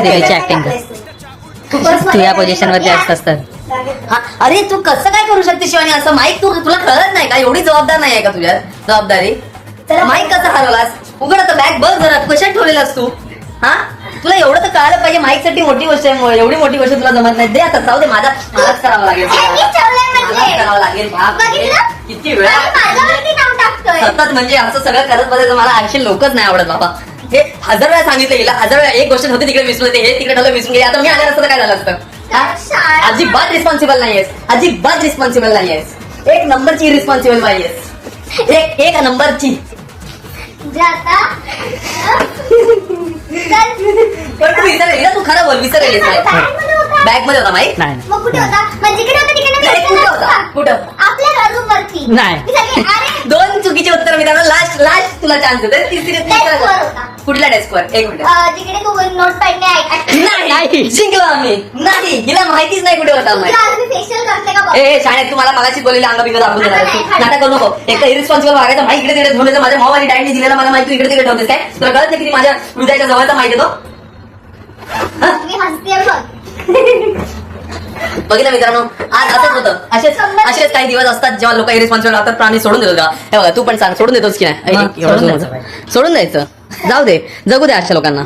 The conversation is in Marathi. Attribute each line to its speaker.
Speaker 1: त्याची ऍक्टिंग कर. तू या पोझिशन वरती असतास तर.
Speaker 2: अरे तू कसं काय करू शकते शिवानी असं? माईक तुला कळत नाही का? एवढी जबाबदार नाही आहे का तुझ्या जबाबदारी? माईक कसं हरवलास? उघड आता बॅग बघ जरा, कशात ठेवलेलास तू? हा, तुला एवढं तर कळायला पाहिजे. माईक साठी मोठी गोष्ट आहे, एवढी मोठी गोष्ट तुला जमत नाही. दे आता, जाऊ दे, मलाच करावं लागेल. मलाच करावं लागेल. किती वेळा सतत म्हणजे असं सगळं करत बसायचं मला आणखी लोकच नाही आवडत बाबा. हे 1000 वेळा सांगितलं हिला, 1000 वेळा एक गोष्ट होती तिकडे विसरून हे तिकडे ठेवलं विसरून गेली. आता मी आल्या असतं काय झालं असतं? अजिबात रिस्पॉन्सिबल नाहीयेस, अजिबात रिस्पॉन्सिबल नाहीयेस. एक नंबरची रिस्पॉन्सिबल नाहीयेस, एक नंबरची. पण तू विसरली ना, तू खरं बोल, विसरलीस नाही. बॅग मध्ये होता माईक?
Speaker 1: नाही
Speaker 3: मग कुठे होता? म्हणजे कुठे होता?
Speaker 2: कुठं?
Speaker 3: आपल्या रूम वरती.
Speaker 1: नाही.
Speaker 2: दोन चुकीचे उत्तर मी त्यांना लास्ट तुला चान्स देते. तिसरी
Speaker 3: होता.
Speaker 2: कुठल्या डेस्कवर? एक मिनिट.
Speaker 3: जिकडे तू नोट पॅड
Speaker 2: नाही, जिंकलो आम्ही. नाही, हिला माहितीच नाही कुठे होता माईक.
Speaker 3: फेशियल करते का?
Speaker 2: ए शाळेत तुम्हाला मगाशीच बोललेली अंग बिंग दाखवून देणार. नाटक करू नको. एक तर इरिस्पॉन्सिबल वागायचं. माईक इकडे तिकडे ठेवून माझ्या भाऊ आणि डॅडनी दिलेला मला माहिती इकडे तिकडे ठेवतेस काय? तुला कळत नाही की माझ्या हृदयाच्या जवळचा माहिती येतो?
Speaker 3: मी हसते बघ.
Speaker 2: बघितलं मित्रांनो, आज असंच होतं. असेच काही दिवस असतात जेव्हा लोक इरिस्पॉन्सिबल लागतात, पण आम्ही सोडून देतो का? हे बघा, तू पण सांग, सोडून देतोस की नाही?
Speaker 1: सोडून द्यायचं.
Speaker 2: सोडून द्यायचं. जाऊ दे, जगू दे अशा लोकांना.